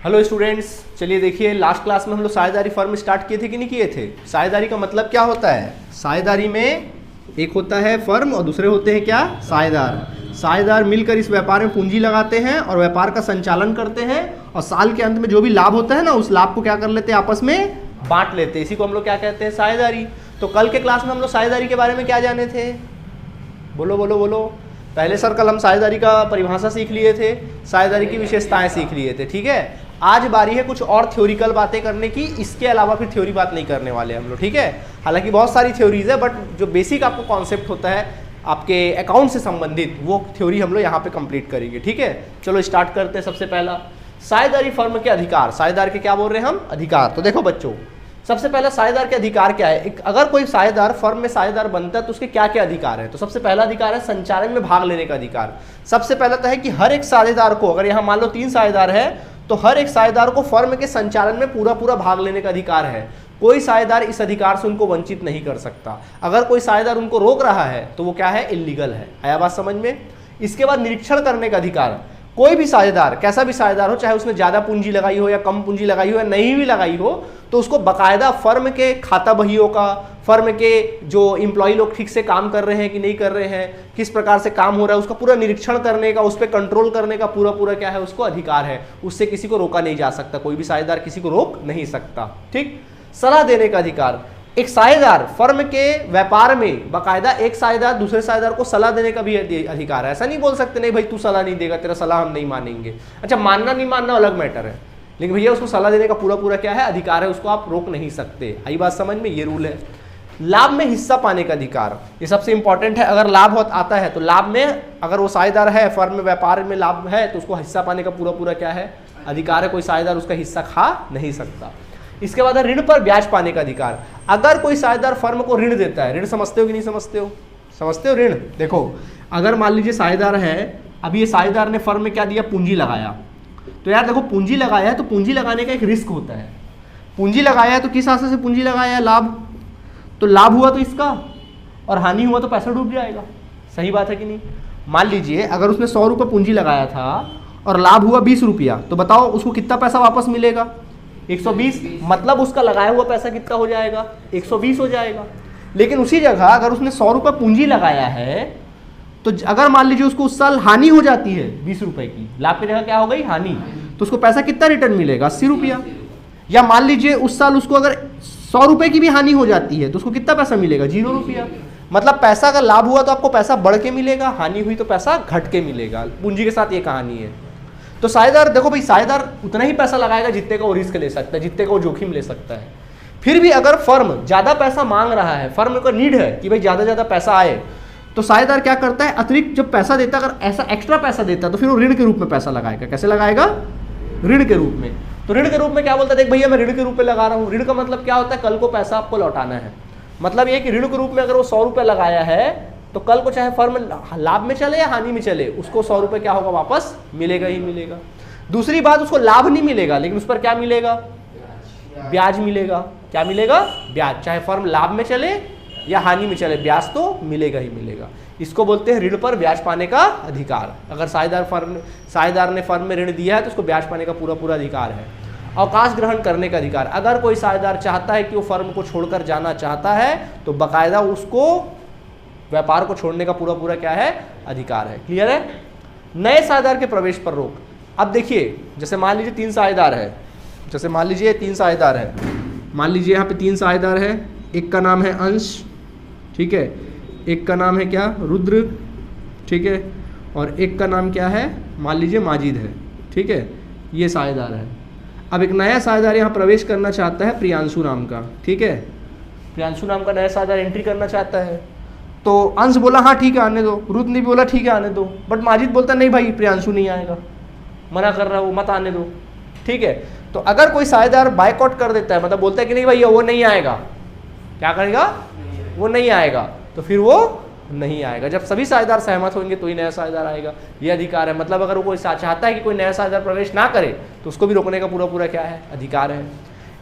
Hello students, चलिए देखिए last class में हम लोग साझेदारी फर्म स्टार्ट किए थे कि नहीं किए थे। साझेदारी का मतलब क्या होता है? साझेदारी में एक होता है फर्म और दूसरे होते हैं क्या? साझेदार। साझेदार मिलकर इस व्यापार में पूंजी लगाते हैं और व्यापार का संचालन करते हैं और साल के अंत में जो भी लाभ होता है ना, उस लाभ को क्या कर लेते हैं? आपस में बांट लेते हैं। इसी को हम लोग क्या कहते हैं? साझेदारी। तो कल के क्लास में हम लोग साझेदारी के बारे में क्या जाने थे? बोलो बोलो बोलो। पहले सर्कल हम साझेदारी का परिभाषा सीख लिए थे, साझेदारी की विशेषताएं सीख लिए थे। ठीक है, आज बारी है कुछ और थ्योरिकल बातें करने की। इसके अलावा फिर थ्योरी बात नहीं करने वाले हम लोग। ठीक है, हालांकि बहुत सारी थ्योरीज है, बट जो बेसिक आपको कॉन्सेप्ट होता है आपके अकाउंट से संबंधित, वो थ्योरी हम लोग यहाँ पे कंप्लीट करेंगे। ठीक है, चलो स्टार्ट करते हैं। सबसे पहला साझेदारी फर्म के अधिकार। साझेदार के क्या बोल रहे हैं हम? अधिकार। तो देखो बच्चों, सबसे पहला साझेदार के अधिकार क्या है? अगर कोई साझेदार फर्म में साझेदार बनता है तो उसके क्या क्या अधिकार है? तो सबसे पहला अधिकार है संचालन में भाग लेने का अधिकार। सबसे पहला तो है कि हर एक साझेदार को, अगर यहाँ मान लो 3 साझेदार है तो हर एक साझेदार को फर्म के संचालन में पूरा पूरा भाग लेने का अधिकार है। कोई साझेदार इस अधिकार से उनको वंचित नहीं कर सकता। अगर कोई साझेदार उनको रोक रहा है तो वो क्या है? इल्लीगल है। आया बात समझ में? इसके बाद निरीक्षण करने का अधिकार। कोई भी साझेदार, कैसा भी साझेदार हो, चाहे उसने ज्यादा पूंजी लगाई हो या कम पूंजी लगाई हो या नहीं भी लगाई हो, तो उसको बकायदा फर्म के खाता बहियों का, फर्म के जो एम्प्लॉय लोग ठीक से काम कर रहे हैं कि नहीं कर रहे हैं, किस प्रकार से काम हो रहा है, उसका पूरा निरीक्षण करने का, उस पर कंट्रोल करने का पूरा पूरा क्या है? उसको अधिकार है। उससे किसी को रोका नहीं जा सकता। कोई भी साझेदार किसी को रोक नहीं सकता। ठीक। सलाह देने का अधिकार। एक साझेदार फर्म के व्यापार में बकायदा एक साझेदार दूसरे साझेदार को सलाह देने का भी अधिकार है। ऐसा नहीं बोल सकते नहीं भाई तू सलाह नहीं देगा, तेरा सलाह हम नहीं मानेंगे। अच्छा, मानना नहीं मानना अलग मैटर है, लेकिन भैया उसको सलाह देने का पूरा पूरा क्या है? अधिकार है। उसको आप रोक नहीं सकते। आई बात समझ में? ये रूल है। लाभ में हिस्सा पाने का अधिकार, ये सबसे इंपॉर्टेंट है। अगर लाभ आता है तो लाभ में, अगर वो साझेदार है, फर्म में व्यापार में लाभ है, तो उसको हिस्सा पाने का पूरा पूरा क्या है? अधिकार है। कोई साझेदार उसका हिस्सा खा नहीं सकता। इसके बाद ऋण पर ब्याज पाने का अधिकार। अगर कोई साझेदार फर्म को ऋण देता है, ऋण समझते हो कि नहीं समझते हो? समझते हो ऋण? देखो, अगर मान लीजिए साझेदार है, अभी ये साझेदार ने फर्म में क्या दिया? पूंजी लगाया। तो यार देखो, पूंजी लगाया है तो पूंजी लगाने का एक रिस्क होता है। पूंजी लगाया है तो किस आशा से पूंजी लगाया है? लाभ। तो लाभ हुआ तो इसका, और हानि हुआ तो पैसा डूब जाएगा। सही बात है कि नहीं? मान लीजिए अगर उसने 100 रुपये पूंजी लगाया था और लाभ हुआ 20 रुपया, तो बताओ उसको कितना पैसा वापस मिलेगा? 120। मतलब उसका लगाया हुआ पैसा कितना हो जाएगा? 120 हो जाएगा। लेकिन उसी जगह अगर उसने 100 रुपये पूंजी लगाया है, तो अगर मान लीजिए उसको उस साल हानि हो जाती है 20 रुपए की, लाभ की जगह क्या हो गई? हानि। तो उसको पैसा कितना रिटर्न मिलेगा? 80 रुपया। या मान लीजिए उस साल उसको अगर 100 रुपए की भी हानि हो जाती है तो उसको कितना पैसा मिलेगा? 0 रुपया। मतलब पैसा अगर लाभ हुआ तो आपको पैसा बढ़ के मिलेगा, हानि हुई तो पैसा घट के मिलेगा। पूंजी के साथ ये कहानी है। तो साझेदार, देखो भाई, साझेदार उतना ही पैसा लगाएगा जितने का वो रिस्क ले सकता है, जितने का वो जोखिम ले सकता है। फिर भी अगर फर्म ज्यादा पैसा मांग रहा है, फर्म को नीड है कि भाई ज्यादा पैसा आए, तो साझेदार क्या करता है? अतिरिक्त जब पैसा देता है, अगर ऐसा एक्स्ट्रा पैसा देता है तो फिर वो ऋण के रूप में पैसा लगाएगा। कैसे लगाएगा? ऋण के रूप में। तो ऋण के रूप में क्या बोलता है? देख भैया, मैं ऋण के रूप में लगा रहा हूँ। ऋण का मतलब क्या होता है? कल को पैसा आपको लौटाना है। मतलब ये कि ऋण के रूप में अगर वो 100 रुपये लगाया है तो कल को चाहे फर्म लाभ में चले या हानि में चले, उसको 100 रुपये क्या होगा? वापस मिलेगा ही मिलेगा। दूसरी बात, उसको लाभ नहीं मिलेगा, लेकिन उस पर क्या मिलेगा? ब्याज मिलेगा। क्या मिलेगा? ब्याज। चाहे फर्म लाभ में चले या हानि में चले, ब्याज तो मिलेगा ही मिलेगा। इसको बोलते हैं ऋण पर ब्याज पाने का अधिकार। अगर साझेदार ने फर्म में ऋण दिया है तो उसको ब्याज पाने का पूरा पूरा अधिकार है। अवकाश ग्रहण करने का अधिकार। अगर कोई साझेदार चाहता है कि वो फर्म को छोड़कर जाना चाहता है तो बाकायदा उसको व्यापार को छोड़ने का पूरा पूरा क्या है? अधिकार है। क्लियर है? नए साझेदार के प्रवेश पर रोक। अब देखिए, जैसे मान लीजिए 3 साझेदार है, जैसे मान लीजिए 3 साझेदार है, मान लीजिए यहाँ पे 3 साझेदार है। एक का नाम है अंश, ठीक है, एक का नाम है क्या? रुद्र, ठीक है, और एक का नाम क्या है? मान लीजिए माजिद है, ठीक है। ये साझेदार है। अब एक नया साझेदार यहाँ प्रवेश करना चाहता है, प्रियांशु नाम का, ठीक है। प्रियांशु नाम का नया साझेदार एंट्री करना चाहता है। तो अंश बोला हाँ ठीक है आने दो, रुद्र ने बोला ठीक है आने दो, बट माजिद बोलता नहीं भाई प्रियांशु नहीं आएगा, मना कर रहा है वो, मत आने दो, ठीक है। तो अगर कोई साझेदार बायकॉट कर देता है, मतलब बोलता है कि नहीं भैया वो नहीं आएगा, क्या करेगा? वो नहीं आएगा, तो फिर वो नहीं आएगा। जब सभी साझेदार सहमत होंगे तो ही नया साझेदार आएगा। ये अधिकार है। मतलब अगर वो कोई चाहता है कि कोई नया साझेदार प्रवेश ना करे तो उसको भी रोकने का पूरा पूरा क्या है? अधिकार है।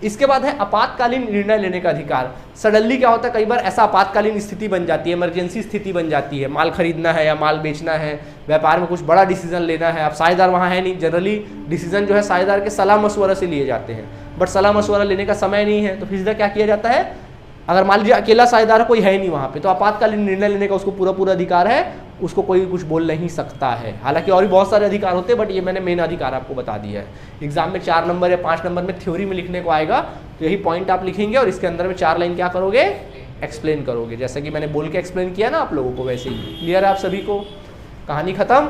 इसके बाद है आपातकालीन निर्णय लेने का अधिकार। सडनली क्या होता है, कई बार ऐसा आपातकालीन स्थिति बन जाती है, इमरजेंसी स्थिति बन जाती है, माल खरीदना है या माल बेचना है, व्यापार में कुछ बड़ा डिसीजन लेना है। अब साझेदार वहाँ है नहीं, जनरली डिसीजन जो है साझेदार के सलाह मशवरा से लिए जाते हैं, बट सलाह मशवरा लेने का समय नहीं है, तो फिर सीधा क्या किया जाता है, अगर मान लीजिए अकेला साझेदार कोई है नहीं वहाँ पे, तो आपातकालीन निर्णय लेने का उसको पूरा अधिकार है, उसको कोई कुछ बोल नहीं सकता है। हालांकि और भी बहुत सारे अधिकार होते हैं, बट ये मैंने मेन अधिकार आपको बता दिया है। एग्जाम में 4 नंबर या 5 नंबर में थ्योरी में लिखने को आएगा, तो यही पॉइंट आप लिखेंगे और इसके अंदर में 4 लाइन क्या करोगे, एक्सप्लेन करोगे, जैसे कि मैंने बोल के एक्सप्लेन किया ना आप लोगों को, वैसे ही। क्लियर है आप सभी को, कहानी खत्म।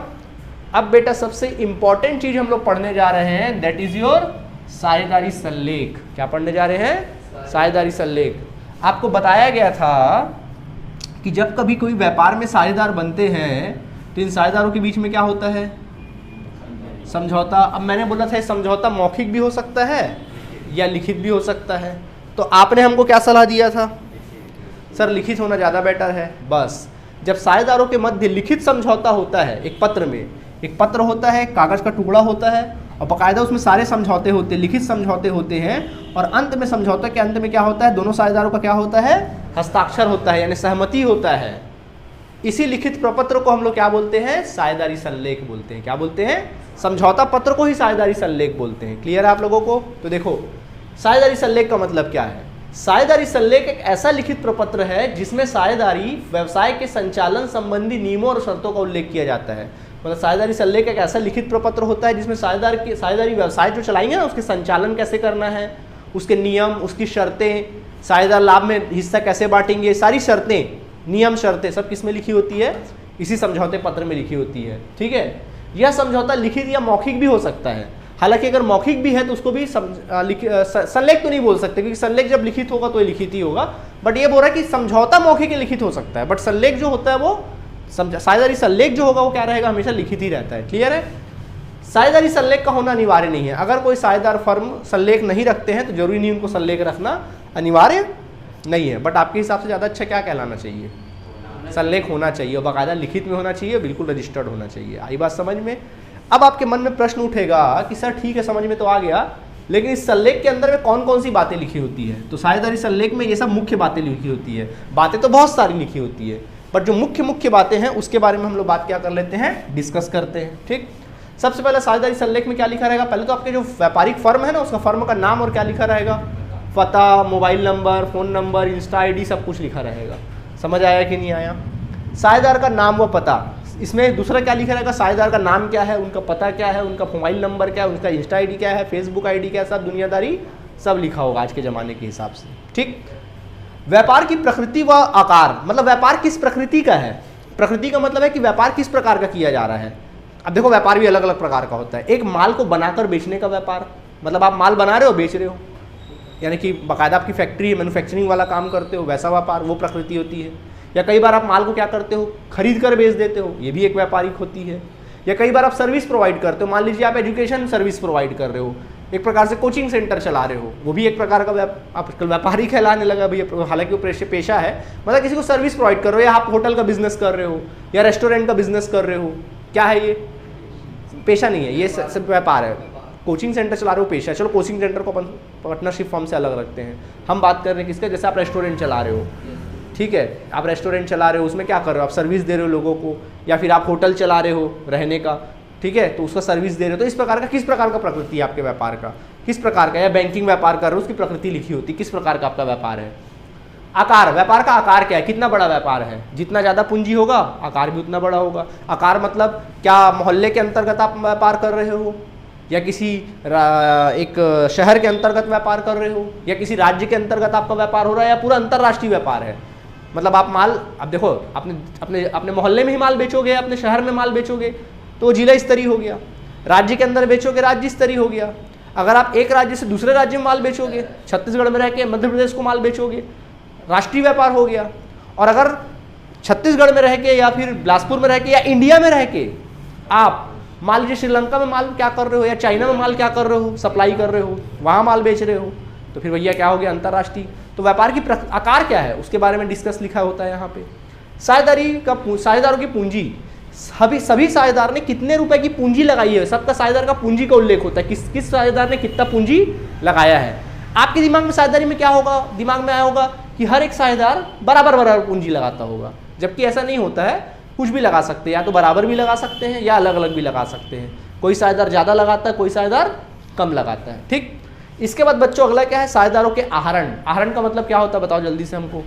अब बेटा सबसे इंपॉर्टेंट चीज हम लोग पढ़ने जा रहे हैं, दैट इज योर साझेदारी संलेख। क्या पढ़ने जा रहे हैं, साझेदारी संलेख। आपको बताया गया था कि जब कभी कोई व्यापार में साझेदार बनते हैं तो इन साझेदारों के बीच में क्या होता है, समझौता। अब मैंने बोला था समझौता मौखिक भी हो सकता है या लिखित भी हो सकता है, तो आपने हमको क्या सलाह दिया था, सर लिखित होना ज़्यादा बेटर है। बस जब साझेदारों के मध्य लिखित समझौता होता है, एक पत्र में, एक पत्र होता है, कागज़ का टुकड़ा होता है और बाकायदा उसमें सारे समझौते होते हैं, लिखित समझौते होते हैं, और अंत में समझौते के अंत में क्या होता है, दोनों साझेदारों का क्या होता है, हस्ताक्षर होता है, यानी सहमति होता है। इसी लिखित प्रपत्र को हम लोग क्या बोलते हैं, साझेदारी संलेख बोलते हैं। क्या बोलते हैं, समझौता पत्र को ही साझेदारी संलेख बोलते हैं। क्लियर है आप लोगों को। तो देखो साझेदारी संलेख का मतलब क्या है। साझेदारी संलेख एक ऐसा लिखित प्रपत्र है जिसमें साझेदारी व्यवसाय के संचालन संबंधी नियमों और शर्तों का उल्लेख किया जाता है। मतलब साझेदारी संलेख एक ऐसा लिखित प्रपत्र होता है जिसमें साझेदारी व्यवसाय जो चलाएंगे ना, उसके संचालन कैसे करना है, उसके नियम, उसकी शर्तें, साझेदार लाभ में हिस्सा कैसे बांटेंगे, सारी शर्तें, नियम, शर्तें सब किसमें लिखी होती है, इसी समझौते पत्र में लिखी होती है। ठीक है, यह समझौता लिखित या मौखिक भी हो सकता है। हालांकि अगर मौखिक भी है तो उसको भी संलेख तो नहीं बोल सकते, क्योंकि संलेख जब लिखित होगा तो ये लिखित ही होगा, बट ये बोल रहा है कि समझौता मौखिक या लिखित हो सकता है, बट संलेख जो होता है वो साझेदारी संलेख जो होगा वो क्या रहेगा, हमेशा लिखित ही रहता है। क्लियर है। साझेदारी संलेख का होना अनिवार्य नहीं है। अगर कोई साझेदार फर्म संलेख नहीं रखते हैं तो जरूरी नहीं उनको संलेख रखना अनिवार्य नहीं है, बट आपके हिसाब से ज़्यादा अच्छा क्या कहलाना चाहिए, संलेख होना चाहिए, और बाकायदा लिखित में होना चाहिए, बिल्कुल रजिस्टर्ड होना चाहिए। आई बात समझ में। अब आपके मन में प्रश्न उठेगा कि सर ठीक है, समझ में तो आ गया, लेकिन इस संलेख के अंदर में कौन कौन सी बातें लिखी होती है। तो साझेदारी संलेख में ये सब मुख्य बातें लिखी होती है। बातें तो बहुत सारी लिखी होती है, बट जो मुख्य बातें हैं उसके बारे में हम लोग बात क्या कर लेते हैं, डिस्कस करते हैं। ठीक, सबसे पहले साझेदारी संलेख में क्या लिखा रहेगा, पहले तो आपके जो व्यापारिक फर्म है ना, उसका फर्म का नाम और क्या लिखा रहेगा, पता, mobile number, phone number, Insta ID, सब कुछ लिखा रहेगा। समझ आया कि नहीं आया। साझेदार का नाम व पता, इसमें दूसरा क्या लिखा रहेगा, साझेदार का नाम क्या है, उनका पता क्या है, उनका मोबाइल नंबर क्या है, उनका इंस्टा आईडी क्या है, फेसबुक आईडी क्या है, सब दुनियादारी सब लिखा होगा आज के ज़माने के हिसाब से। ठीक, व्यापार की प्रकृति व आकार, मतलब व्यापार किस प्रकृति का है। प्रकृति का मतलब है कि व्यापार किस प्रकार का किया जा रहा है। अब देखो व्यापार भी अलग अलग प्रकार का होता है। एक माल को बनाकर बेचने का व्यापार, मतलब आप माल बना रहे हो, बेच रहे हो, यानी कि बाकायदा आपकी फैक्ट्री मैन्युफैक्चरिंग वाला काम करते हो, वैसा व्यापार, वो प्रकृति होती है। या कई बार आप माल को क्या करते हो, खरीद कर बेच देते हो, ये भी एक व्यापारिक होती है। या कई बार आप सर्विस प्रोवाइड करते हो, मान लीजिए आप एजुकेशन सर्विस प्रोवाइड कर रहे हो, एक प्रकार से कोचिंग सेंटर चला रहे हो, वो भी एक प्रकार का आजकल व्यापार ही कहलाने लगा भैया, हालांकि वो पेशा है। मतलब किसी को सर्विस प्रोवाइड कर रहे हो, या आप होटल का बिजनेस कर रहे हो, या रेस्टोरेंट का बिजनेस कर रहे हो, क्या है ये, पेशा नहीं है, ये सब व्यापार है। कोचिंग सेंटर चला रहे हो, पेशा। चलो कोचिंग सेंटर को अपन पार्टनरशिप फॉर्म से अलग रखते हैं, हम बात कर रहे हैं किसका, जैसे आप रेस्टोरेंट चला रहे हो, ठीक है, आप रेस्टोरेंट चला रहे हो, उसमें क्या कर रहे हो, आप सर्विस दे रहे हो लोगों को, या फिर आप होटल चला रहे हो रहने का, ठीक है, तो उसका सर्विस दे रहे हो। तो इस प्रकार का किस प्रकार का प्रकृति है आपके व्यापार का, किस प्रकार का, या बैंकिंग व्यापार कर रहे हो, उसकी प्रकृति लिखी होती है, किस प्रकार का आपका व्यापार है। आकार, व्यापार का आकार क्या है, कितना बड़ा व्यापार है, जितना ज़्यादा पूंजी होगा आकार भी उतना बड़ा होगा। आकार मतलब क्या मोहल्ले के अंतर्गत आप व्यापार कर रहे हो, या किसी एक शहर के अंतर्गत व्यापार कर रहे हो, या किसी राज्य के अंतर्गत आपका व्यापार हो रहा है, या पूरा अंतर्राष्ट्रीय व्यापार है। मतलब आप माल, अब देखो अपने मोहल्ले में ही माल बेचोगे, अपने शहर में माल बेचोगे तो जिला स्तरीय हो गया, राज्य के अंदर बेचोगे राज्य स्तरीय हो गया। अगर आप एक राज्य से दूसरे राज्य में माल बेचोगे, छत्तीसगढ़ में रह के मध्य प्रदेश को माल बेचोगे, राष्ट्रीय व्यापार हो गया। और अगर छत्तीसगढ़ में रह के या फिर बिलासपुर में रह के या इंडिया में रह के आप मान लीजिए श्रीलंका में माल क्या कर रहे हो, या चाइना में माल क्या कर रहे हो, सप्लाई कर रहे हो, वहाँ माल बेच रहे हो, तो फिर भैया क्या हो गया, अंतर्राष्ट्रीय। तो व्यापार की आकार क्या है उसके बारे में डिस्कस लिखा होता है यहाँ पे। साझेदारों की पूंजी, सभी साझेदार ने कितने रुपए की पूंजी लगाई है, सबका साझेदार का पूंजी का उल्लेख होता है, किस साझेदार ने कितना पूंजी लगाया है। आपके दिमाग में साझेदारी में क्या होगा, दिमाग में आया होगा कि हर एक साझेदार बराबर बराबर पूंजी लगाता होगा, जबकि ऐसा नहीं होता है, कुछ भी लगा सकते हैं, या तो बराबर भी लगा सकते हैं या अलग अलग भी लगा सकते हैं। कोई साझेदार ज़्यादा लगाता है, कोई साझेदार कम लगाता है। ठीक, इसके बाद बच्चों अगला क्या है, साझेदारों के आहरण। आहरण का मतलब क्या होता है बताओ जल्दी से हमको।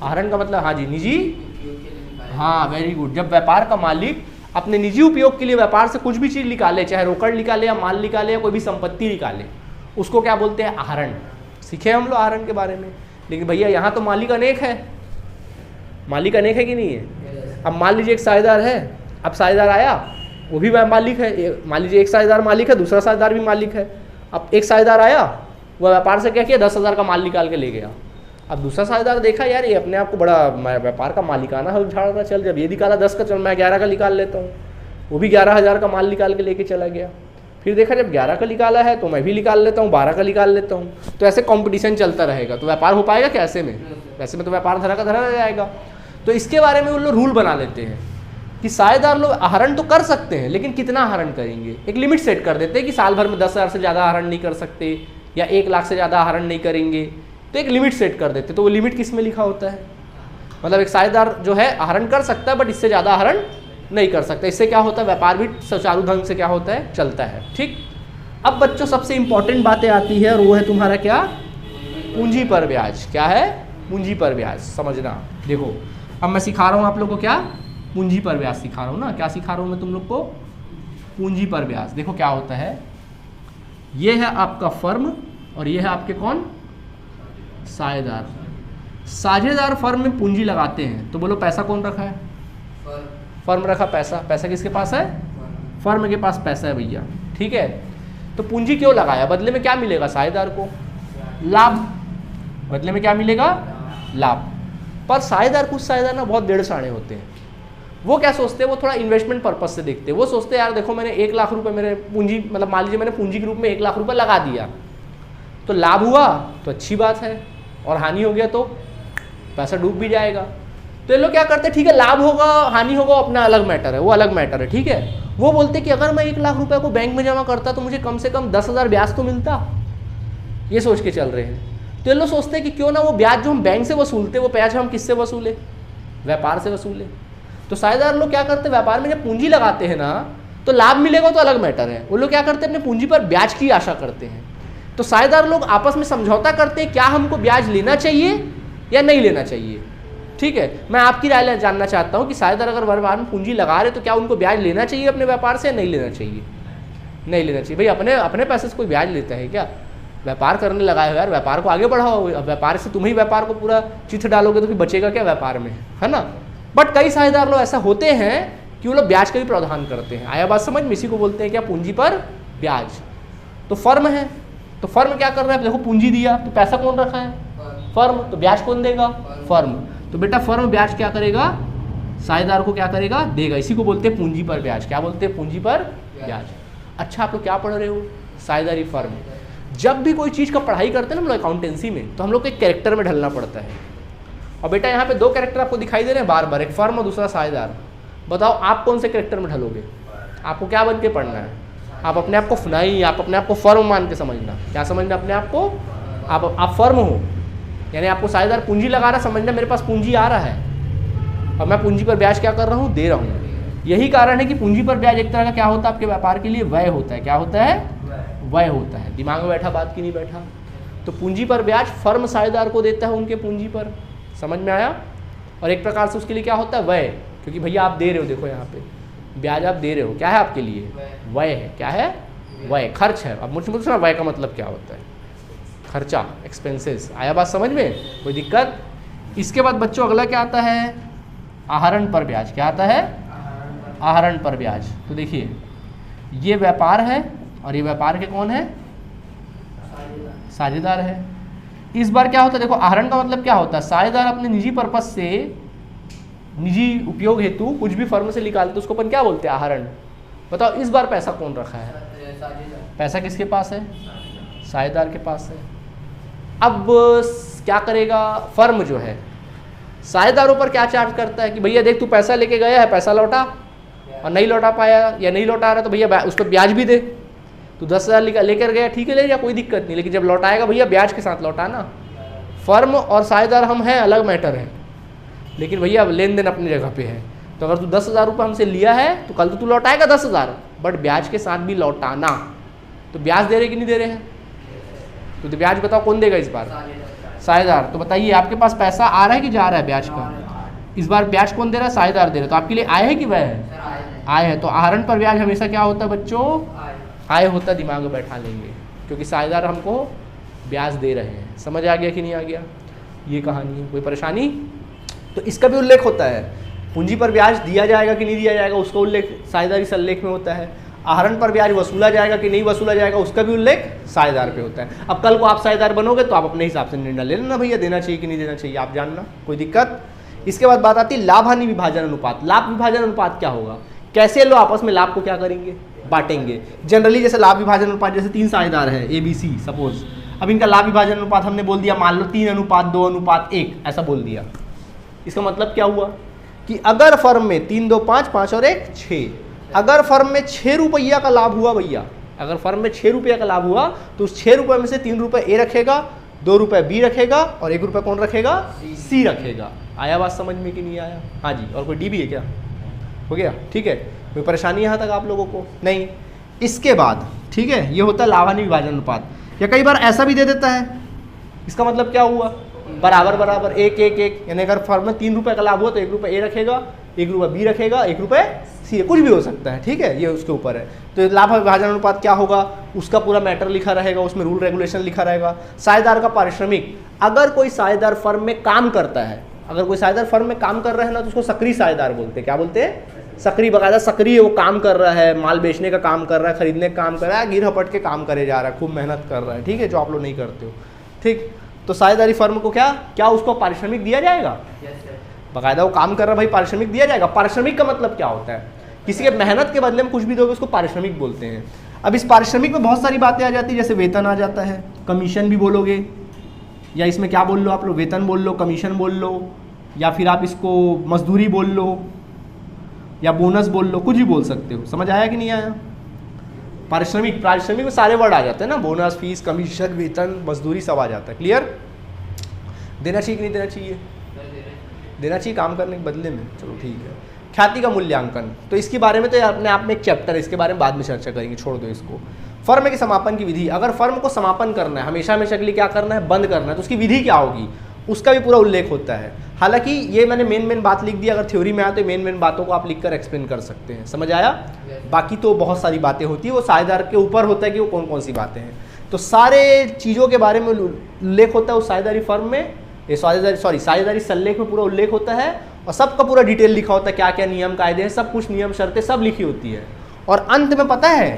आहरण का मतलब, हाँ जी, निजी, हाँ वेरी गुड। जब व्यापार का मालिक अपने निजी उपयोग के लिए व्यापार से कुछ भी चीज़ निकाले, चाहे रोकड़ निकाले या माल निकाले या कोई भी संपत्ति निकाले, उसको क्या बोलते हैं, आहरण। सीखे हम लोग आहरण के बारे में। लेकिन भैया यहाँ तो मालिक अनेक है, मालिक अनेक है कि नहीं है। अब मान लीजिए एक साझेदार है, अब साझेदार आया, वो भी मालिक है। मान लीजिए एक साझेदार मालिक है, दूसरा साझेदार भी मालिक है। अब एक साझेदार आया, वह व्यापार से क्या किया, 10,000 का माल निकाल के ले गया। अब दूसरा साझेदार देखा, यार ये अपने आप को बड़ा व्यापार का मालिकाना हक झाड़ रहा, चल जब ये निकाला 10 का, चल मैं 11 का निकाल लेता हूँ। वो भी 11,000 का माल निकाल के लेके चला गया। फिर देखा जब 11 का निकाला है तो मैं भी निकाल लेता हूँ, 12 का निकाल लेता हूँ। तो ऐसे कंपटीशन चलता रहेगा, तो व्यापार हो पाएगा क्या ऐसे में? वैसे में तो व्यापार धरा का धरा रह जाएगा। तो इसके बारे में वो लोग रूल बना लेते हैं कि साझेदार लोग आहरण तो कर सकते हैं, लेकिन कितना आहरण करेंगे, एक लिमिट सेट कर देते हैं कि साल भर में 10,000 से ज़्यादा आहरण नहीं कर सकते या 1 लाख से ज़्यादा आहरण नहीं करेंगे। तो एक लिमिट सेट कर देते। तो वो लिमिट किस में लिखा होता है, मतलब एक साझेदार जो है आहरण कर सकता है, बट इससे ज़्यादा आहरण नहीं कर सकता। इससे क्या होता है, व्यापार भी सुचारू ढंग से क्या होता है, चलता है। ठीक, अब बच्चों सबसे इंपॉर्टेंट बातें आती है, और वो है तुम्हारा क्या, पूंजी पर ब्याज। क्या है, पूंजी पर ब्याज। समझना, देखो अब मैं सिखा रहा हूँ आप लोग को क्या, पूंजी पर ब्याज सिखा रहा हूँ ना। क्या सिखा रहा हूँ मैं तुम लोग को, पूंजी पर ब्याज। देखो क्या होता है, ये है आपका फर्म और ये है आपके कौन, साझेदार। साझेदार फर्म में पूंजी लगाते हैं, तो बोलो पैसा कौन रखा है, फर्म रखा पैसा। पैसा किसके पास है, फर्म के पास पैसा है भैया। ठीक है, तो पूंजी क्यों लगाया, बदले में क्या मिलेगा साझेदार को, लाभ। बदले में क्या मिलेगा, लाभ। पर साझेदार, कुछ साझेदार ना बहुत डेढ़ साढ़े होते हैं। वो क्या सोचते हैं, वो थोड़ा इन्वेस्टमेंट पर्पस से देखते हैं। वो सोचते हैं यार देखो मैंने 1 लाख रुपए मेरे पूंजी, मतलब मान लीजिए मैंने पूंजी के रूप में 1 लाख रुपए लगा दिया, तो लाभ हुआ तो अच्छी बात है, और हानि हो गया तो पैसा डूब भी जाएगा। तो ये लोग क्या करते हैं, ठीक है लाभ होगा हानि होगा अपना अलग मैटर है, वो अलग मैटर है। ठीक है, वो बोलते हैं कि अगर मैं 1 लाख रुपए को बैंक में जमा करता तो मुझे कम से कम 10,000 ब्याज तो मिलता, ये सोच के चल रहे हैं। तो ये लोग सोचते हैं कि क्यों ना वो ब्याज जो हम बैंक से वसूलते, वो ब्याज हम किससे वसूले, व्यापार से वसूले। तो साझेदार लोग क्या करते हैं, व्यापार में जब पूंजी लगाते हैं ना, तो लाभ मिलेगा तो अलग मैटर है, वो लोग क्या करते हैं अपने पूंजी पर ब्याज की आशा करते हैं। तो साझेदार लोग आपस में समझौता करते हैं, क्या हमको ब्याज लेना चाहिए या नहीं लेना चाहिए। ठीक है, मैं आपकी राय जानना चाहता हूँ कि साझेदार अगर व्यापार में पूंजी लगा रहे तो क्या उनको ब्याज लेना चाहिए अपने व्यापार से या नहीं लेना चाहिए। नहीं लेना चाहिए। भाई अपने अपने पैसे से कोई ब्याज लेता है क्या, व्यापार करने लगाए हो यार, व्यापार को आगे बढ़ाओ। व्यापार से तुम ही व्यापार को पूरा चिथ डालोगे तो फिर बचेगा क्या व्यापार में, है ना। बट कई साझेदार लोग ऐसा होते हैं कि वो लोग ब्याज का भी प्रावधान करते हैं। आया बात समझ में, इसी को बोलते हैं क्या, पूंजी पर ब्याज। तो फर्म है, तो फर्म क्या कर रहा है, देखो पूंजी दिया तो पैसा कौन रखा है, फर्म, तो ब्याज कौन देगा, फर्म। तो बेटा फर्म ब्याज क्या करेगा, साझेदार को क्या करेगा, देगा। इसी को बोलते हैं पूंजी पर ब्याज। क्या बोलते हैं, पूंजी पर ब्याज। अच्छा आप लोग क्या पढ़ रहे हो, साझेदारी फर्म। जब भी कोई चीज़ का पढ़ाई करते हैं ना हम लोग अकाउंटेंसी में, तो हम लोग को एक कैरेक्टर में ढलना पड़ता है। और बेटा यहाँ पे 2 कैरेक्टर आपको दिखाई दे रहे हैं बार बार, एक फर्म और दूसरा साझेदार। बताओ आप कौन से कैरेक्टर में ढलोगे, आपको क्या बन के पढ़ना है, आप अपने आप को नहीं, आप अपने आप को फर्म मान के समझना। क्या समझना अपने आप को, आप फर्म हो, यानी आपको साझेदार पूंजी लगा रहा, समझना मेरे पास पूंजी आ रहा है और मैं पूंजी पर ब्याज क्या कर रहा हूँ, दे रहा हूँ। यही कारण है कि पूंजी पर ब्याज एक तरह का क्या होता है आपके व्यापार के लिए, व्यय होता है। क्या होता है, व्यय होता है। दिमाग में बैठा बात की नहीं बैठा। तो पूंजी पर ब्याज फर्म साझेदार को देता है उनके पूंजी पर, समझ में आया। और एक प्रकार से उसके लिए क्या होता है, व्यय, क्योंकि भैया आप दे रहे हो, देखो यहाँ पे ब्याज आप दे रहे हो, क्या है आपके लिए, व्यय है। क्या है, व्यय, खर्च है। अब मुझे पूछना व्यय का मतलब क्या होता है, खर्चा, एक्सपेंसेस। आया बात समझ में, कोई दिक्कत। इसके बाद बच्चों अगला क्या आता है, आहरण पर ब्याज। क्या आता है, आहरण पर ब्याज। तो देखिए ये व्यापार है और ये व्यापार के कौन है, साझेदार है। इस बार क्या होता है, देखो आहरण का मतलब क्या होता है, साझेदार अपने निजी पर्पस से, निजी उपयोग हेतु कुछ भी फर्म से निकालते उसको अपन क्या बोलते हैं, आहरण। बताओ इस बार पैसा कौन रखा है, पैसा किसके पास है, साझेदार के पास है। अब क्या करेगा फर्म जो है, साझेदारों पर क्या चार्ज करता है कि भैया देख तू पैसा लेके गया है, पैसा लौटा, और नहीं लौटा पाया या नहीं लौटा रहा तो भैया उस पर ब्याज भी दे। तो 10,000 लेकर गया, ठीक है ले जा, कोई दिक्कत नहीं, लेकिन जब लौटाएगा भैया ब्याज के साथ लौटाना। फर्म और साझेदार हम हैं, अलग मैटर है, लेकिन भैया लेन देन अपनी जगह पे है। तो अगर तू 10,000 रुपये हमसे लिया है तो कल तो तू लौटाएगा 10,000, बट ब्याज के साथ भी लौटाना। तो ब्याज दे रहे कि नहीं दे रहे हैं? तो ब्याज बताओ कौन देगा इस बार? साझेदार। तो बताइए आपके पास पैसा आ रहा है कि जा रहा है ब्याज का? इस बार ब्याज कौन दे रहा है? साझेदार दे रहा है। तो आपके लिए आय है कि व्यय है? आय है। तो आहरण पर ब्याज हमेशा क्या होता है बच्चों? आय होता। दिमाग में बैठा लेंगे, क्योंकि साझेदार हमको ब्याज दे रहे हैं। समझ आ गया कि नहीं आ गया? ये कहानी है। कोई परेशानी? तो इसका भी उल्लेख होता है, पूंजी पर ब्याज दिया जाएगा कि नहीं दिया जाएगा, उसका उल्लेख साझेदारी सल्लेख में होता है। आहरण पर ब्याज वसूला जाएगा कि नहीं वसूला जाएगा, उसका भी उल्लेख साझेदार पे होता है। अब कल को आप साझेदार बनोगे तो आप अपने हिसाब से निर्णय ले लेना, भैया देना चाहिए कि नहीं देना चाहिए, आप जानना, कोई दिक्कत। इसके बाद बात आती है लाभ हानि विभाजन अनुपात। लाभ विभाजन अनुपात क्या होगा? कैसे लोग आपस में लाभ को क्या करेंगे? बांटेंगे। जनरली जैसे लाभ विभाजन अनुपात, जैसे 3 साझेदार है ABC सपोज, अब इनका लाभ विभाजन अनुपात हमने बोल दिया, मान लो 3:2:1 ऐसा बोल दिया। इसका मतलब क्या हुआ कि अगर फर्म में 3, 2, 5, 5 और 1 6, अगर फर्म में 6 रुपया का लाभ हुआ भैया, अगर फर्म में 6 रुपया का लाभ हुआ तो उस 6 रुपये में से 3 रुपये A रखेगा, 2 रुपये B रखेगा और 1 रुपया कौन रखेगा? C रखेगा। आया बात समझ में कि नहीं आया? हाँ जी। और कोई D भी है क्या? हो गया, ठीक है। कोई परेशानी यहाँ तक आप लोगों को नहीं? इसके बाद ठीक है, ये होता है लाभ हानि विभाजन अनुपात। या कई बार ऐसा भी दे देता है, इसका मतलब क्या हुआ? बराबर बराबर 1 1 1, यानी अगर फर्म में 3 रुपये का लाभ हुआ तो 1 रुपये A रखेगा, 1 रुपये B रखेगा, 1 रुपये C, कुछ भी हो सकता है, ठीक है, ये उसके ऊपर है। तो लाभ विभाजन अनुपात क्या होगा, उसका पूरा मैटर लिखा रहेगा, उसमें रूल रेगुलेशन लिखा रहेगा। साझेदार का पारिश्रमिक, अगर कोई साझेदार फर्म में काम करता है, अगर कोई साझेदार फर्म में काम कर रहा है ना, तो उसको सक्रिय साझेदार बोलते हैं। क्या बोलते हैं? सक्रिय। बकायदा सक्रिय, वो काम कर रहा है, माल बेचने का काम कर रहा है, खरीदने का काम कर रहा है, गिर हपट के काम करे जा रहा है, खूब मेहनत कर रहा है, ठीक है, जो आप लोग नहीं करते हो, ठीक। तो साझेदारी फर्म को क्या उसको पारिश्रमिक दिया जाएगा? बकायदा वो काम कर रहा है भाई, पारिश्रमिक दिया जाएगा। पारिश्रमिक का मतलब क्या होता है? किसी के मेहनत के बदले में कुछ भी दोगे उसको पारिश्रमिक बोलते हैं। अब इस पारिश्रमिक में बहुत सारी बातें आ जाती है, जैसे वेतन आ जाता है, कमीशन भी बोलोगे, या इसमें क्या बोल लो आप लोग? वेतन बोल लो, कमीशन बोल लो, या फिर आप इसको मजदूरी बोल लो, या बोनस बोल लो, कुछ भी बोल सकते हो। समझ आया कि नहीं आया? पारिश्रमिक में सारे वर्ड आ जाते हैं ना, बोनस, फीस, कमीशन, वेतन, मजदूरी, सब आ जाता है। क्लियर? देना चाहिए कि नहीं देना चाहिए? देना चाहिए काम करने के बदले में। चलो ठीक है। ख्याति का मूल्यांकन, तो इसके बारे में तो अपने आप में एक चैप्टर है, इसके बारे में बाद में चर्चा करेंगे, छोड़ दो इसको। फर्म के समापन की विधि, अगर फर्म को समापन करना है, हमेशा हमेशा के लिए क्या करना है? बंद करना है, तो उसकी विधि क्या होगी? उसका भी पूरा उल्लेख होता है। हालांकि ये मैंने मेन बात लिख दी, अगर थ्योरी में आया तो मेन बातों को आप लिखकर एक्सप्लेन कर सकते हैं। समझ आया? बाकी तो बहुत सारी बातें होती है, वो साझेदार के ऊपर होता है कि वो कौन कौन सी बातें हैं। तो सारे चीज़ों के बारे में उल्लेख होता है उस साझेदारी फर्म में, साझेदारी सल्लेख में पूरा उल्लेख होता है, और सबका पूरा डिटेल लिखा होता है, क्या क्या नियम कायदे हैं, सब कुछ नियम शर्तें सब लिखी होती है। और अंत में पता है,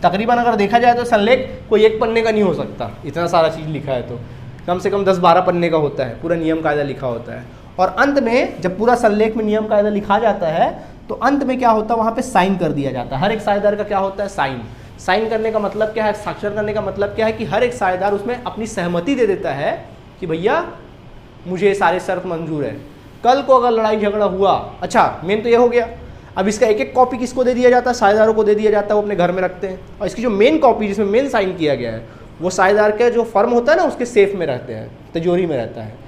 तकरीबन अगर देखा जाए तो सल्लेख कोई 1 पन्ने का नहीं हो सकता, इतना सारा चीज़ लिखा है तो कम से कम 10-12 पन्ने का होता है, पूरा नियम कायदा लिखा होता है। और अंत में जब पूरा सल्लेख में नियम कायदा लिखा जाता है तो अंत में क्या होता है? वहाँ पे साइन कर दिया जाता है। हर एक साझेदार का क्या होता है? साइन। साइन करने का मतलब क्या है? साक्षर करने का मतलब क्या है? कि हर एक साझेदार उसमें अपनी सहमति दे देता है कि भैया मुझे सारे शर्त मंजूर है। कल को अगर लड़ाई झगड़ा हुआ, अच्छा मेन तो ये हो गया, अब इसका एक एक कॉपी किसको दे दिया जाता है? साझेदारों को दे दिया जाता है, वो अपने घर में रखते हैं। और इसकी जो मेन कॉपी जिसमें मेन साइन किया गया है, वो साझेदार के जो फर्म होता है ना, उसके सेफ में रहते हैं, तिजोरी में रहता है,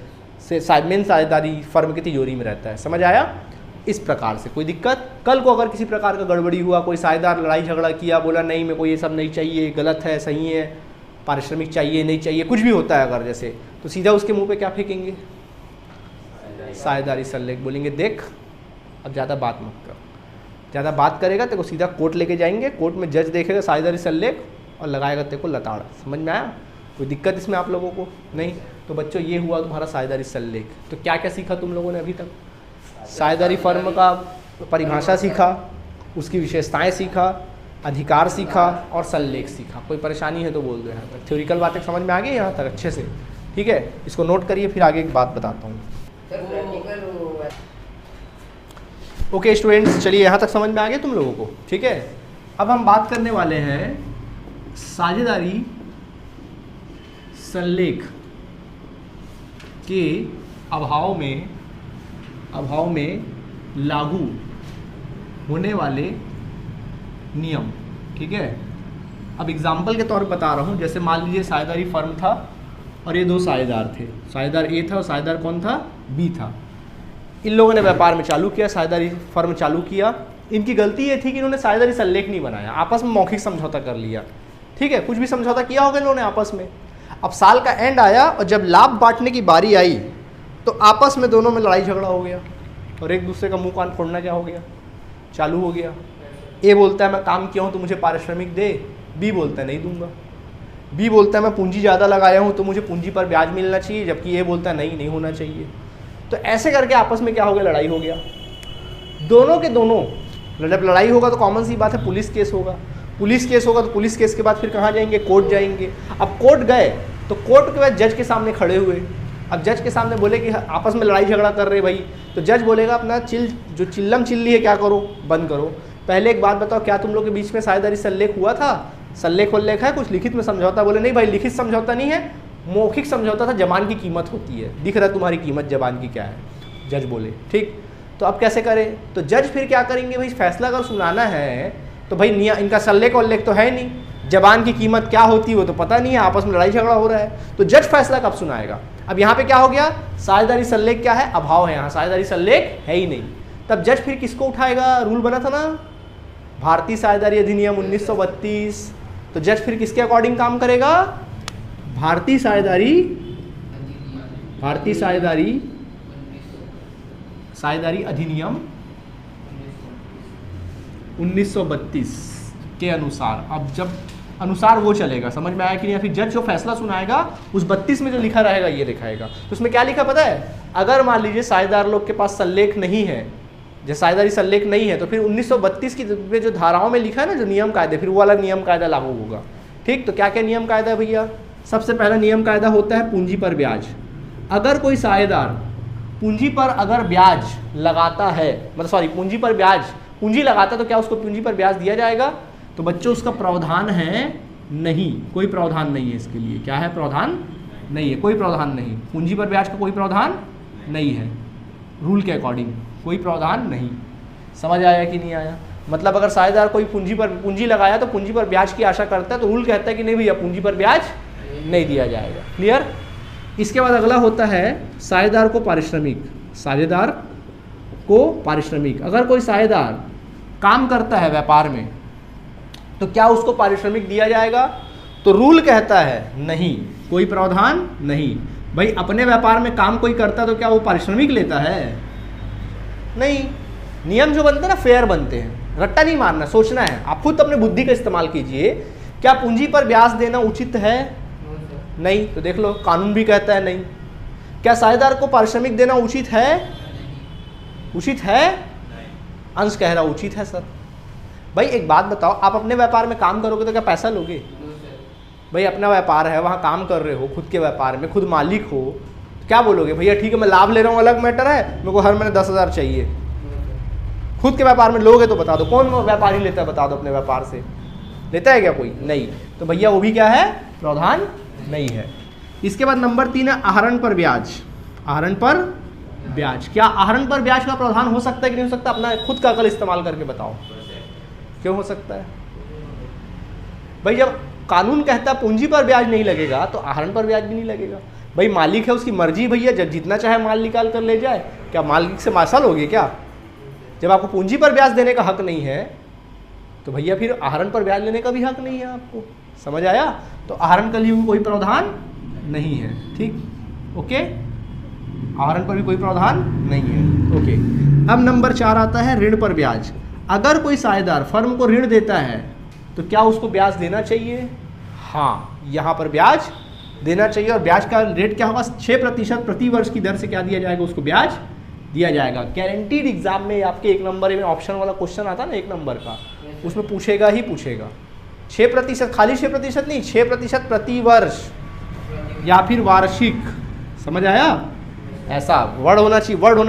मेन साझेदारी फर्म की तिजोरी में रहता है। समझ आया? इस प्रकार से कोई दिक्कत? कल को अगर किसी प्रकार का गड़बड़ी हुआ, कोई साझेदार लड़ाई झगड़ा किया, बोला नहीं मेरे को ये सब नहीं चाहिए, गलत है, सही है, पारिश्रमिक चाहिए, नहीं चाहिए, कुछ भी होता है अगर जैसे, तो सीधा उसके मुंह पे क्या फेंकेंगे? साझेदारी सल्लेख। बोलेंगे देख अब ज़्यादा बात मत कर, ज़्यादा बात करेगा तेरे को सीधा कोर्ट लेके जाएंगे, कोर्ट में जज देखेगा साझेदारी सल्लेख और लगाएगा तेरे को लताड़। समझ में आया? कोई दिक्कत इसमें आप लोगों को नहीं? तो बच्चों ये हुआ तुम्हारा साझेदारी सल्लेख। तो क्या क्या सीखा तुम लोगों ने अभी तक? साझेदारी फर्म का परिभाषा सीखा, उसकी विशेषताएं सीखा, अधिकार सीखा और सल्लेख सीखा। कोई परेशानी है तो बोल दो। यहाँ तक थ्योरिकल बातें समझ में आ गई यहाँ तक अच्छे से? ठीक है, इसको नोट करिए, फिर आगे एक बात बताता हूँ। ओके स्टूडेंट्स, चलिए यहाँ तक समझ में आ गया तुम लोगों को? ठीक है, अब हम बात करने वाले हैं साझेदारी सल्लेख के अभाव में लागू होने वाले नियम। ठीक है, अब एग्जाम्पल के तौर पर बता रहा हूँ, जैसे मान लीजिए साझेदारी फर्म था और ये दो साझेदार थे, साझेदार ए था और साझेदार कौन था, बी था। इन लोगों ने व्यापार में चालू किया, साझेदारी फर्म चालू किया। इनकी गलती ये थी कि इन्होंने साझेदारी संलेख नहीं बनाया, आपस में मौखिक समझौता कर लिया, ठीक है, कुछ भी समझौता किया होगा इन्होंने आपस में। अब साल का एंड आया और जब लाभ बांटने की बारी आई तो आपस में दोनों में लड़ाई झगड़ा हो गया और एक दूसरे का मुंह कान फोड़ना क्या हो गया, चालू हो गया। ए बोलता है मैं काम किया हूँ तो मुझे पारिश्रमिक दे, बी बोलता है नहीं दूंगा। बी बोलता है मैं पूंजी ज़्यादा लगाया हूँ तो मुझे पूंजी पर ब्याज मिलना चाहिए, जबकि ए बोलता है नहीं होना चाहिए। तो ऐसे करके आपस में क्या हो गया, लड़ाई हो गया। दोनों के दोनों, जब लड़ाई होगा तो कॉमन सी बात है पुलिस केस होगा, पुलिस केस होगा तो पुलिस केस के बाद फिर कहाँ जाएंगे, कोर्ट जाएंगे। अब कोर्ट गए तो कोर्ट के बाद जज के सामने खड़े हुए। अब जज के सामने बोले कि आपस में लड़ाई झगड़ा कर रहे भाई, तो जज बोलेगा अपना जो चिल्लम चिल्ली है क्या करो, बंद करो। पहले एक बात बताओ, क्या तुम लोग के बीच में साझेदारी संलेख हुआ था, संलेख उल्लेख है, कुछ लिखित में समझौता? बोले नहीं भाई लिखित समझौता नहीं है, मौखिक समझौता था, जबान की कीमत होती है, दिख रहा है तुम्हारी कीमत जबान की क्या है। जज बोले ठीक, तो अब कैसे करें? तो जज फिर क्या करेंगे भाई, फैसला अगर सुनाना है तो भाई इनका संलेख उल्लेख तो है नहीं, जबान की कीमत क्या होती है वो तो पता नहीं है, आपस में लड़ाई झगड़ा हो रहा है, तो जज फैसला कब सुनाएगा? अब यहाँ पे क्या हो गया, साझेदारी संलेख क्या है, अभाव है, यहाँ साझेदारी संलेख है ही नहीं। तब जज फिर किसको उठाएगा? रूल बना था ना भारतीय साझेदारी अधिनियम 1932, तो जज फिर किसके अकॉर्डिंग काम करेगा? भारतीय साझेदारी अधिनियम 1932 के अनुसार। अब जब अनुसार वो चलेगा, समझ में आया कि नहीं? या फिर जज जो फैसला सुनाएगा उस 32 में जो लिखा रहेगा ये दिखाएगा। तो उसमें क्या लिखा पता है? अगर मान लीजिए साझेदार लोग के पास संलेख नहीं है, जैसे साझेदारी संलेख नहीं है, तो फिर 1932 की जो धाराओं में लिखा है ना जो नियम कायदे, फिर वो वाला नियम कायदा लागू होगा। ठीक, तो क्या क्या नियम कायदा है भैया? सबसे पहला नियम कायदा होता है पूंजी पर ब्याज। अगर कोई साझेदार पूंजी पर अगर ब्याज लगाता है, मतलब सॉरी पूंजी लगाता है तो क्या उसको पूंजी पर ब्याज दिया जाएगा? तो बच्चों उसका प्रावधान है नहीं, कोई प्रावधान नहीं है इसके लिए। क्या है? प्रावधान नहीं है, कोई प्रावधान नहीं। पूंजी पर ब्याज का कोई प्रावधान नहीं है, रूल के अकॉर्डिंग कोई प्रावधान नहीं। समझ आया कि नहीं आया? मतलब अगर साझेदार कोई पूंजी लगाया तो पूंजी पर ब्याज की आशा करता है तो रूल कहता है कि नहीं भैया पूंजी पर ब्याज नहीं दिया जाएगा। क्लियर? इसके बाद अगला होता है साझेदार को पारिश्रमिक। साझेदार को पारिश्रमिक, अगर कोई साझेदार काम करता है व्यापार में तो क्या उसको पारिश्रमिक दिया जाएगा? तो रूल कहता है नहीं, कोई प्रावधान नहीं। भाई अपने व्यापार में काम कोई करता तो क्या वो पारिश्रमिक लेता है? नहीं। नियम जो बनते हैं ना फेयर बनते हैं, रट्टा नहीं मारना, सोचना है। आप खुद अपने बुद्धि का इस्तेमाल कीजिए। क्या पूंजी पर ब्याज देना उचित है? नहीं। तो देख लो कानून भी कहता है नहीं। क्या साझेदार को पारिश्रमिक देना उचित है? उचित है? अंश कह रहा उचित है सर। भाई एक बात बताओ, आप अपने व्यापार में काम करोगे तो क्या पैसा लोगे? भाई अपना व्यापार है, वहाँ काम कर रहे हो, खुद के व्यापार में खुद मालिक हो, तो क्या बोलोगे? भैया ठीक है मैं लाभ ले रहा हूँ अलग मैटर है, मेरे को हर महीने 10,000 चाहिए। खुद के व्यापार में लोगे तो बता दो, कौन व्यापारी लेता है बता दो? अपने व्यापार से लेता है क्या कोई? नहीं। तो भैया वो भी क्या है? प्रावधान नहीं है। इसके बाद नंबर 3 है आहरण पर ब्याज। आहरण पर ब्याज, क्या आहरण पर ब्याज का प्रावधान हो सकता है कि नहीं हो सकता? अपना खुद का अकल इस्तेमाल करके बताओ, क्यों हो सकता है? भाई जब कानून कहता है पूंजी पर ब्याज नहीं लगेगा तो आहरण पर ब्याज भी नहीं लगेगा। भाई मालिक है, उसकी मर्जी भैया, जब जितना चाहे माल निकाल कर ले जाए। क्या मालिक से मासा लोगे क्या? जब आपको पूंजी पर ब्याज देने का हक नहीं है तो भैया फिर आहरण पर ब्याज लेने का भी हक नहीं है आपको। समझ आया? तो आहरण के लिए कोई प्रावधान नहीं है। ठीक, ओके, आहरण पर भी कोई प्रावधान नहीं है। ओके, अब नंबर 4 आता है ऋण पर ब्याज। अगर कोई साझेदार फर्म को ऋण देता है तो क्या उसको ब्याज देना चाहिए? हाँ, यहाँ पर ब्याज देना चाहिए। और ब्याज का रेट क्या होगा? 6% प्रति वर्ष की दर से क्या दिया जाएगा? उसको ब्याज दिया जाएगा। गारंटीड एग्जाम में आपके 1 नंबर में ऑप्शन वाला क्वेश्चन आता है ना 1 नंबर का, उसमें पूछेगा ही पूछेगा। 6%, खाली 6% नहीं, 6% प्रति वर्ष या फिर वार्षिक। समझ आया? ऐसा वर्ड होना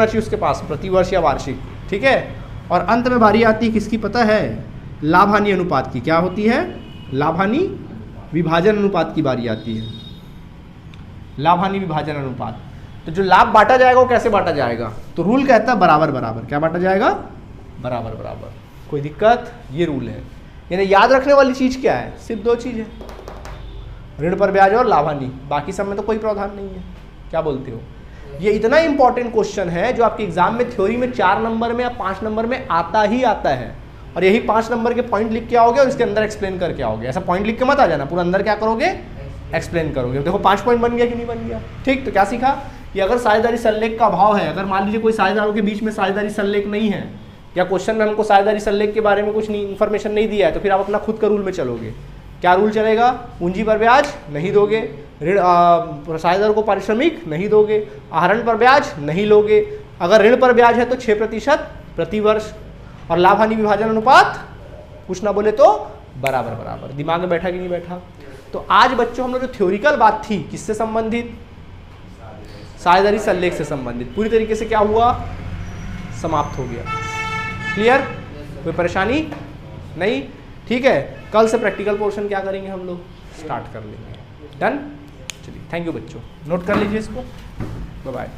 चाहिए उसके पास, प्रति वर्ष या वार्षिक। ठीक है। और अंत में बारी आती है किसकी पता है? लाभ हानि अनुपात की। क्या होती है? लाभ हानि विभाजन अनुपात की बारी आती है। लाभ हानि विभाजन अनुपात। तो जो लाभ बांटा जाएगा वो कैसे बांटा जाएगा? तो रूल कहता है बराबर बराबर। क्या बांटा जाएगा? बराबर बराबर। कोई दिक्कत? ये रूल है। यानी याद रखने वाली चीज क्या है, सिर्फ दो चीज है, ऋण पर ब्याज और लाभानी, बाकी सब में तो कोई प्रावधान नहीं है। क्या बोलते हो? ये इतना इंपॉर्टेंट क्वेश्चन है जो आपके एग्जाम में थ्योरी में 4 नंबर में या 5 नंबर में आता ही आता है, और यही 5 नंबर के पॉइंट लिख के आओगे और इसके अंदर एक्सप्लेन करके आओगे। ऐसा पॉइंट लिख के मत आ जाना, पूरा अंदर क्या करोगे, एक्सप्लेन करोगे। देखो 5 पॉइंट बन गया कि नहीं बन गया। ठीक, तो क्या सीखा कि अगर साझेदारी संलेख का अभाव है, अगर मान लीजिए कोई साझेदारों के बीच में साझेदारी संलेख नहीं है, या क्वेश्चन में हमको साझेदारी संलेख के बारे में कुछ नहीं इन्फॉर्मेशन नहीं दिया है, तो फिर आप अपना खुद का रूल में चलोगे। क्या रूल चलेगा? पूंजी पर ब्याज नहीं दोगे, ऋण साझेदार को पारिश्रमिक नहीं दोगे, आहरण पर ब्याज नहीं लोगे, अगर ऋण पर ब्याज है तो 6% प्रति वर्ष, और लाभ हानि विभाजन अनुपात कुछ ना बोले तो बराबर बराबर। दिमाग में बैठा कि नहीं बैठा? तो आज बच्चों हम लोग जो थ्योरिकल बात थी किससे संबंधित, साझेदारी संलेख से संबंधित, पूरी तरीके से क्या हुआ, समाप्त हो गया। क्लियर? कोई परेशानी नहीं? ठीक है, कल से प्रैक्टिकल पोर्शन क्या करेंगे हम लोग, स्टार्ट कर लेंगे। डन? चलिए, थैंक यू बच्चों, नोट कर लीजिए इसको। Bye bye.